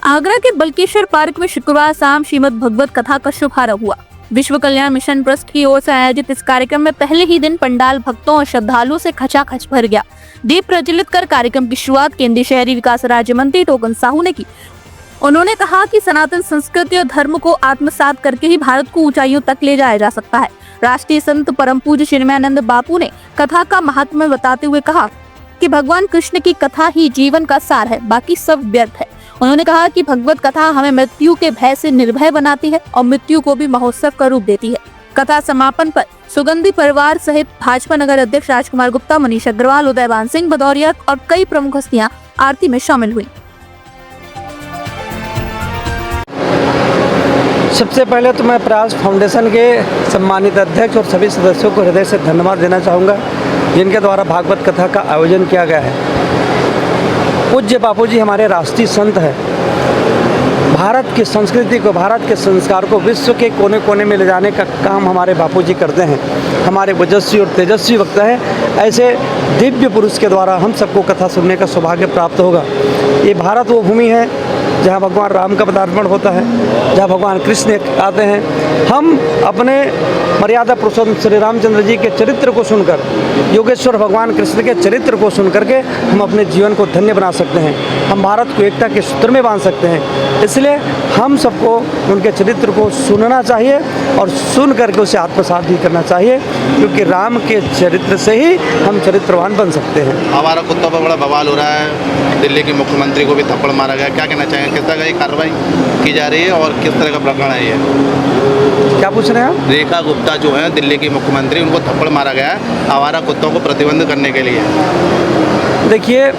आगरा के बल्केश्वर पार्क में शुक्रवार शाम श्रीमद् भगवत कथा का शुभारंभ हुआ। विश्व कल्याण मिशन ट्रस्ट की ओर से आयोजित इस कार्यक्रम में पहले ही दिन पंडाल भक्तों और श्रद्धालुओं से खचाखच भर गया। दीप प्रज्वलित कर कार्यक्रम की शुरुआत केंद्रीय शहरी विकास राज्य मंत्री टोकन साहू ने की। उन्होंने कहा कि सनातन संस्कृति और धर्म को आत्मसात करके ही भारत को ऊंचाइयों तक ले जाया जा सकता है। राष्ट्रीय संत परम पूज्य चिन्मयानंद बापू ने कथा का महात्म्य बताते हुए कहा कि भगवान कृष्ण की कथा ही जीवन का सार है, बाकी सब व्यर्थ है। उन्होंने कहा कि भगवत कथा हमें मृत्यु के भय से निर्भय बनाती है और मृत्यु को भी महोत्सव का रूप देती है। कथा समापन पर सुगंधी परिवार सहित भाजपा नगर अध्यक्ष राजकुमार गुप्ता, मनीष अग्रवाल, उदयवान सिंह भदौरिया और कई प्रमुख हस्तियां आरती में शामिल हुई। सबसे पहले तो मैं प्रयास फाउंडेशन के सम्मानित अध्यक्ष और सभी सदस्यों को हृदय से धन्यवाद देना चाहूँगा, जिनके द्वारा भागवत कथा का आयोजन किया गया है। पूज्य बापूजी हमारे राष्ट्रीय संत हैं। भारत की संस्कृति को, भारत के संस्कार को विश्व के कोने कोने में ले जाने का काम हमारे बापूजी करते हैं। हमारे ओजस्वी और तेजस्वी वक्ता है। ऐसे दिव्य पुरुष के द्वारा हम सबको कथा सुनने का सौभाग्य प्राप्त होगा। ये भारत वो भूमि है जहाँ भगवान राम का पदार्पण होता है, जहाँ भगवान कृष्ण आते हैं। हम अपने मर्यादा पुरुषोत्तम श्री रामचंद्र जी के चरित्र को सुनकर, योगेश्वर भगवान कृष्ण के चरित्र को सुन करके हम अपने जीवन को धन्य बना सकते हैं। हम भारत को एकता के सूत्र में बांध सकते हैं। इसलिए हम सबको उनके चरित्र को सुनना चाहिए और सुन करके उसे आत्मसात भी करना चाहिए, क्योंकि राम के चरित्र से ही हम चरित्रवान बन सकते हैं। हमारा कुत्तों पर बड़ा बवाल हो रहा है। दिल्ली के मुख्यमंत्री को भी थप्पड़ मारा गया, क्या कहना चाहेंगे? किस तरह की कार्रवाई की जा रही है और किस तरह का प्रकरण है ये? क्या पूछ रहे हैं आप? रेखा गुप्ता जो है दिल्ली की मुख्यमंत्री, उनको थप्पड़ मारा गया है आवारा कुत्तों को प्रतिबंध करने के लिए। देखिए,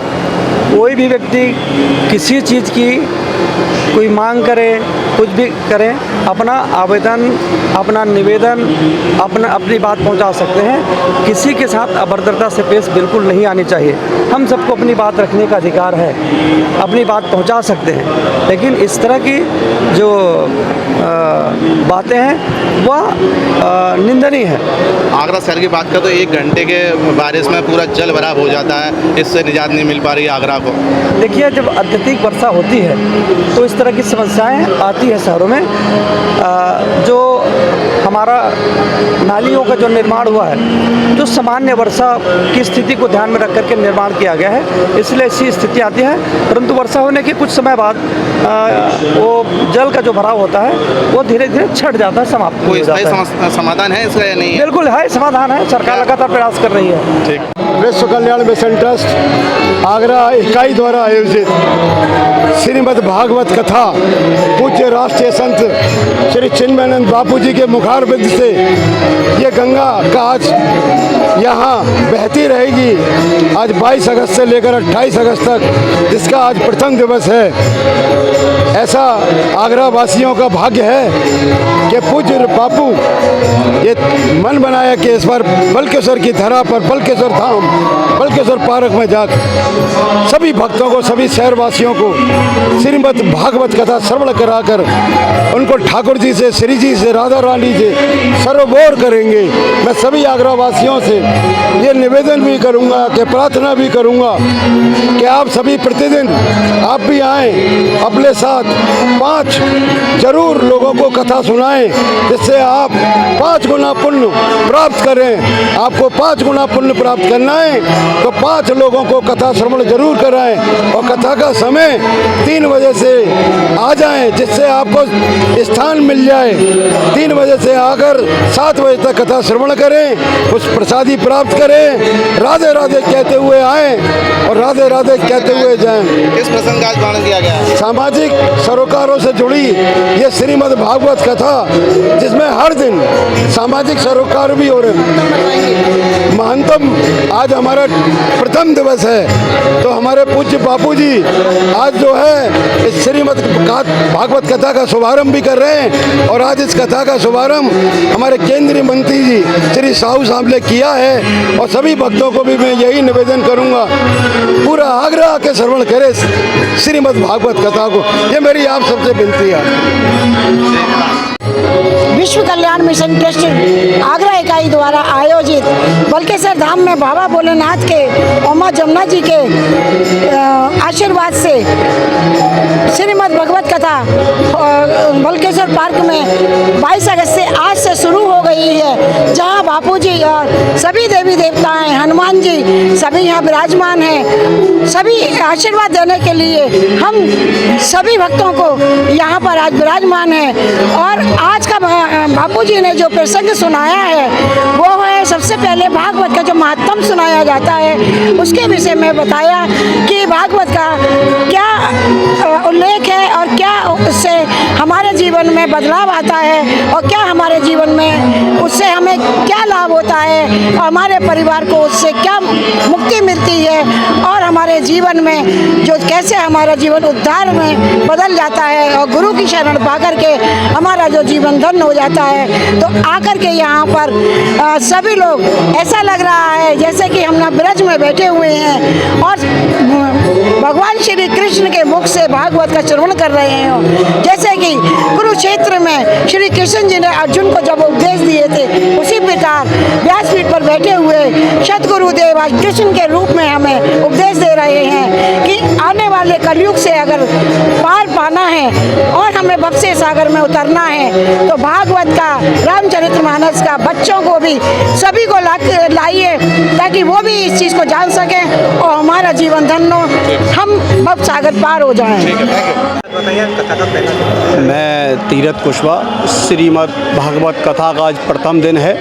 कोई भी व्यक्ति किसी चीज़ की कोई मांग करे, कुछ भी करें, अपना आवेदन, अपना निवेदन, अपनी बात पहुंचा सकते हैं। किसी के साथ अभद्रता से पेश बिल्कुल नहीं आनी चाहिए। हम सबको अपनी बात रखने का अधिकार है, अपनी बात पहुंचा सकते हैं, लेकिन इस तरह की जो बातें हैं वह निंदनीय है। आगरा शहर की बात करें तो 1 घंटे के बारिश में पूरा जल भराव हो जाता है, इससे निजात नहीं मिल पा रही है आगरा को। देखिए, जब अत्यधिक वर्षा होती है तो इस तरह की समस्याएं आती है शहरों में। जो हमारा नालियों का जो निर्माण हुआ है, जो सामान्य वर्षा की स्थिति को ध्यान में रख करके निर्माण किया गया है, इसलिए ऐसी स्थिति आती है। परंतु वर्षा होने के कुछ समय बाद वो जल का जो भराव होता है वो धीरे धीरे छट जाता है, समाप्त हो जाता है। समाधान है इसका या नहीं है? बिल्कुल है, समाधान है। सरकार लगातार प्रयास कर रही है। ठीक। विश्व कल्याण मिशन ट्रस्ट आगरा इकाई द्वारा आयोजित श्रीमद् भागवत कथा पूज्य राष्ट्रीय संत श्री चिन्मयानंद बापू जी के मुखारबिंद से ये गंगा का आज यहाँ बहती रहेगी। आज 22 अगस्त से लेकर 28 अगस्त तक जिसका आज प्रथम दिवस है। ऐसा आगरा वासियों का भाग्य है कि पूज्य बापू ये मन बनाया कि इस बार बल्केश्वर की धरा पर, बल्केश्वर धाम, बल्केश्वर पार्क में जाकर सभी भक्तों को, सभी शहरवासियों को श्रीमद् भागवत कथा श्रवण कराकर उनको ठाकुर जी से, श्री जी से, राधा रानी से सर्वोर करेंगे। मैं सभी आगरा वासियों से ये निवेदन भी करूंगा कि प्रार्थना भी करूंगा कि आप सभी प्रतिदिन आप भी आएँ, अपने साथ 5 जरूर लोगों को कथा सुनाएं, जिससे आप 5 गुना पुण्य प्राप्त करें। आपको 5 गुना पुण्य प्राप्त करना है तो 5 लोगों को कथा श्रवण जरूर कराएं और कथा का समय 3 बजे से आ जाएं, जिससे आपको स्थान मिल जाए। 3 बजे से आकर 7 बजे तक कथा श्रवण करें, कुछ प्रसादी प्राप्त करें, राधे राधे कहते हुए आएँ और राधे राधे कहते हुए जाएं। किस प्रसंग का वर्णन किया गया? सामाजिक सरोकारों से जुड़ी ये श्रीमद् भागवत कथा, जिसमें हर दिन सामाजिक सरोकार भी हो रहे हैं। महंतम आज हमारा प्रथम दिवस है, तो हमारे पूज्य बापूजी आज जो है इस श्रीमद् भागवत कथा का शुभारंभ भी कर रहे हैं। और आज इस कथा का शुभारंभ हमारे केंद्रीय मंत्री जी श्री साहू साहब ने किया है। और सभी भक्तों को भी मैं यही निवेदन करूंगा, पूरा आगरा आके श्रवण करे श्रीमद् भागवत कथा को। ये मेरी आप सबसे विनती है। विश्व कल्याण मिशन ट्रस्ट आगरा इकाई द्वारा आयोजित बल्केश्वर धाम में बाबा भोलेनाथ के और मां जमुना जी के आशीर्वाद से श्रीमद् भगवत कथा बल्केश्वर पार्क में 22 अगस्त से आज से शुरू हो गई है, जहां बापूजी और सभी देवी देवताएं, हनुमान जी सभी यहाँ विराजमान हैं। सभी आशीर्वाद देने के लिए हम सभी भक्तों को यहाँ पर आज विराजमान हैं। और आज का बापूजी ने जो प्रसंग सुनाया है वो है सबसे पहले भागवत का जो महात्म सुनाया जाता है उसके विषय में बताया कि भागवत का क्या उल्लेख है और क्या उससे हमारे जीवन में बदलाव आता है और क्या हमारे जीवन में उससे हमें क्या लाभ होता है और हमारे परिवार को उससे क्या मुक्ति मिलती है और हमारे जीवन में जो कैसे हमारा जीवन उद्धार में बदल जाता है और गुरु की शरण पाकर के हमारा जो जीवन धन्य हो जाता है। तो आकर के यहाँ पर सभी लोग ऐसा लग रहा है जैसे कि हम ना ब्रज में बैठे हुए हैं और भगवान श्री कृष्ण के मुख से भागवत का श्रवण कर रहे हो। जैसे कि कुरुक्षेत्र में श्री कृष्ण जी ने अर्जुन को जब उपदेश दिए थे उसी प्रकार व्यासपीठ पर बैठे हुए सतगुरुदेव आज कृष्ण के रूप में हमें उपदेश दे रहे हैं कि आने वाले कलयुग से अगर पार पाना है और हमें भव से सागर में उतरना है तो भागवत का रामचरितमानस का बच्चों को भी सभी को लाइए ताकि वो भी इस चीज़ को जान सकें और हमारा जीवन धन्य हो, हम भव सागर पार हो जाएं। मैं तीरथ कुशवाहा, श्रीमद् भागवत कथा का आज प्रथम दिन है।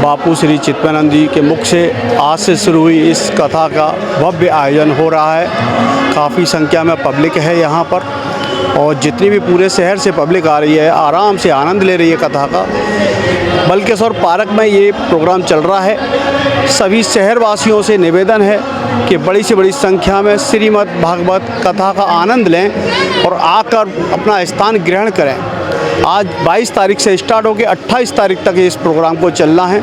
बापू श्री चित्तवानंद जी के मुख से आज से शुरू हुई इस कथा का भव्य आयोजन हो रहा है। काफ़ी संख्या में पब्लिक है यहाँ पर और जितनी भी पूरे शहर से पब्लिक आ रही है आराम से आनंद ले रही है कथा का। बल्केश्वर पार्क में ये प्रोग्राम चल रहा है। सभी शहरवासियों से निवेदन है कि बड़ी से बड़ी संख्या में श्रीमद् भागवत कथा का आनंद लें और आकर अपना स्थान ग्रहण करें। आज 22 तारीख से स्टार्ट होकर 28 तारीख तक इस प्रोग्राम को चलना है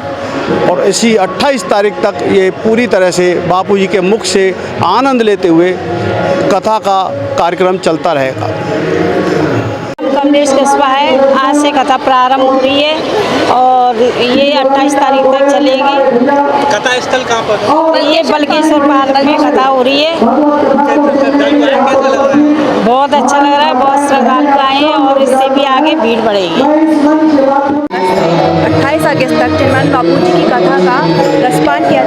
और इसी 28 तारीख तक ये पूरी तरह से बापूजी के मुख से आनंद लेते हुए कथा का कार्यक्रम चलता रहेगा। कमलेश कस्बा है। आज से कथा प्रारंभ हो रही है और ये 28 तारीख तक चलेगी। कथा स्थल कहाँ पर? ये बल्केश्वर पार्क में कथा हो रही है। बहुत अच्छा लग रहा है, बहुत श्रद्धालु आए हैं और इससे भी आगे भीड़ बढ़ेगी। 28 अगस्त तक चिन्मयानंद बापू जी की कथा का रसपान किया